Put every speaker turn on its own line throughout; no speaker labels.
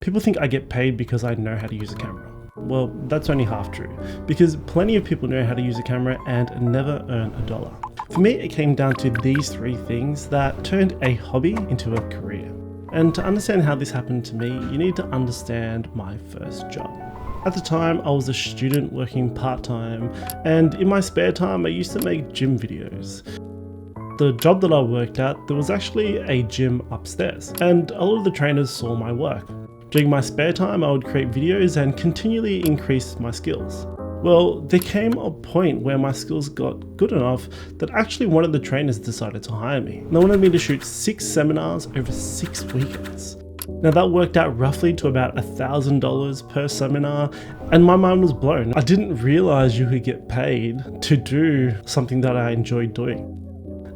People think I get paid because I know how to use a camera. Well, that's only half true, because plenty of people know how to use a camera and never earn a dollar. For me, it came down to these three things that turned a hobby into a career. And to understand how this happened to me, you need to understand my first job. At the time, I was a student working part-time, and in my spare time, I used to make gym videos. The job that I worked at, there was actually a gym upstairs, and a lot of the trainers saw my work. During my spare time, I would create videos and continually increase my skills. Well, there came a point where my skills got good enough that actually one of the trainers decided to hire me. They wanted me to shoot 6 seminars over 6 weekends. Now that worked out roughly to about $1,000 per seminar, and my mind was blown. I didn't realize you could get paid to do something that I enjoyed doing.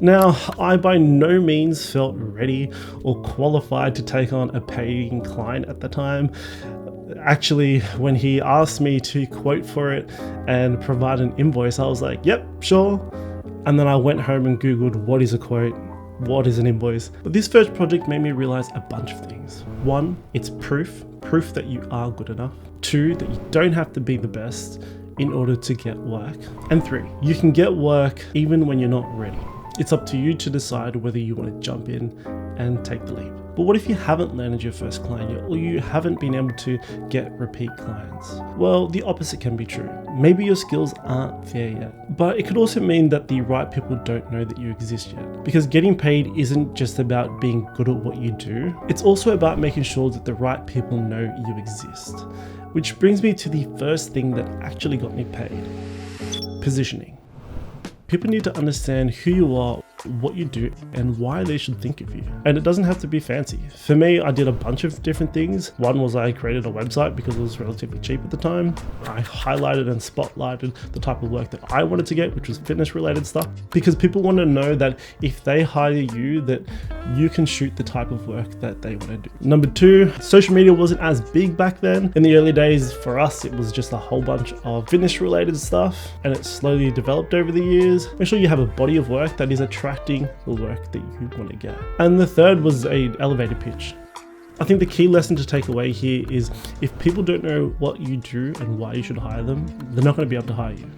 Now, I by no means felt ready or qualified to take on a paying client at the time. Actually, when he asked me to quote for it and provide an invoice, I was like, yep, sure. And then I went home and Googled, what is a quote? What is an invoice? But this first project made me realize a bunch of things. 1, it's proof that you are good enough. 2, that you don't have to be the best in order to get work. And 3, you can get work even when you're not ready. It's up to you to decide whether you want to jump in and take the leap. But what if you haven't landed your first client yet, or you haven't been able to get repeat clients? Well, the opposite can be true. Maybe your skills aren't there yet, but it could also mean that the right people don't know that you exist yet. Because getting paid isn't just about being good at what you do, it's also about making sure that the right people know you exist. Which brings me to the first thing that actually got me paid: positioning. People need to understand who you are, what you do, and why they should think of you. And it doesn't have to be fancy. For me, I did a bunch of different things. One was I created a website because it was relatively cheap at the time. I highlighted and spotlighted the type of work that I wanted to get, which was fitness related stuff, because people want to know that if they hire you, that you can shoot the type of work that they want to do. Number 2, social media wasn't as big back then. In the early days, for us, it was just a whole bunch of fitness related stuff, and it slowly developed over the years. Make sure you have a body of work that is attracting the work that you want to get. And the third was an elevator pitch. I think the key lesson to take away here is if people don't know what you do and why you should hire them, they're not going to be able to hire you.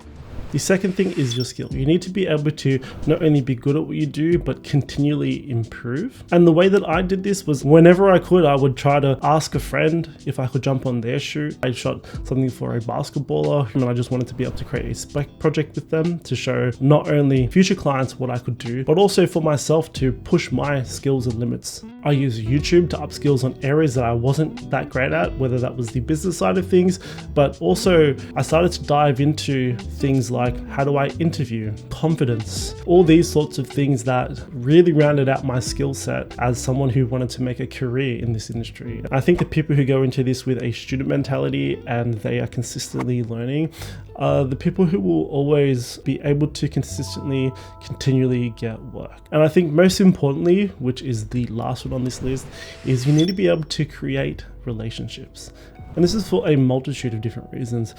The second thing is your skill. You need to be able to not only be good at what you do, but continually improve. And the way that I did this was whenever I could, I would try to ask a friend if I could jump on their shoot. I shot something for a basketballer, and I just wanted to be able to create a spec project with them to show not only future clients what I could do, but also for myself to push my skills and limits. I use YouTube to up skills on areas that I wasn't that great at, whether that was the business side of things, but also I started to dive into things like how do I interview, confidence, all these sorts of things that really rounded out my skill set as someone who wanted to make a career in this industry. I think the people who go into this with a student mentality and they are consistently learning are the people who will always be able to consistently, continually get work. And I think most importantly, which is the last one on this list, is you need to be able to create relationships. And this is for a multitude of different reasons.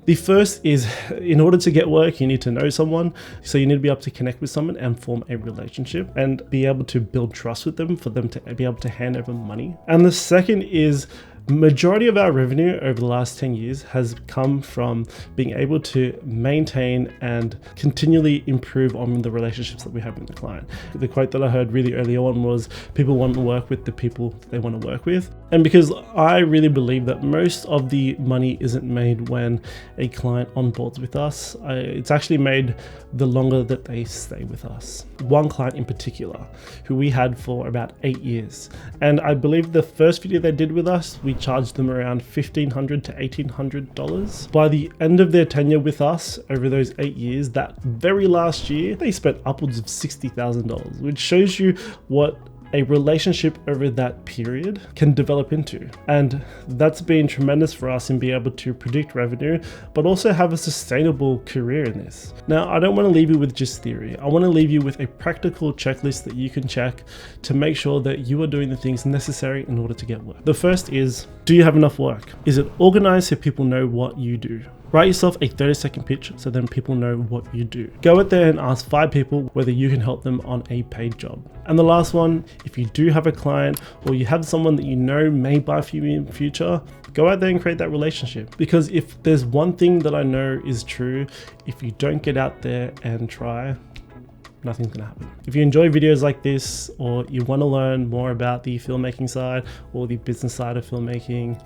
The first is, in order to get work, you need to know someone. So you need to be able to connect with someone and form a relationship and be able to build trust with them for them to be able to hand over money. And the second is, majority of our revenue over the last 10 years has come from being able to maintain and continually improve on the relationships that we have with the client. The quote that I heard really early on was, people want to work with the people they want to work with. And because I really believe that most of the money isn't made when a client onboards with us, it's actually made the longer that they stay with us. One client in particular, who we had for about 8 years. And I believe the first video they did with us, we charged them around $1,500 to $1,800. By the end of their tenure with us, over those 8 years, that very last year, they spent upwards of $60,000, which shows you what a relationship over that period can develop into. And that's been tremendous for us in being able to predict revenue, but also have a sustainable career in this. Now, I don't want to leave you with just theory. I want to leave you with a practical checklist that you can check to make sure that you are doing the things necessary in order to get work. The first is, do you have enough work? Is it organized so people know what you do? Write yourself a 30-second pitch so then people know what you do. Go out there and ask 5 people whether you can help them on a paid job. And the last one, if you do have a client or you have someone that you know may buy from you in the future, go out there and create that relationship. Because if there's one thing that I know is true, if you don't get out there and try, nothing's gonna happen. If you enjoy videos like this, or you want to learn more about the filmmaking side or the business side of filmmaking,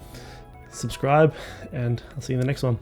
subscribe, and I'll see you in the next one.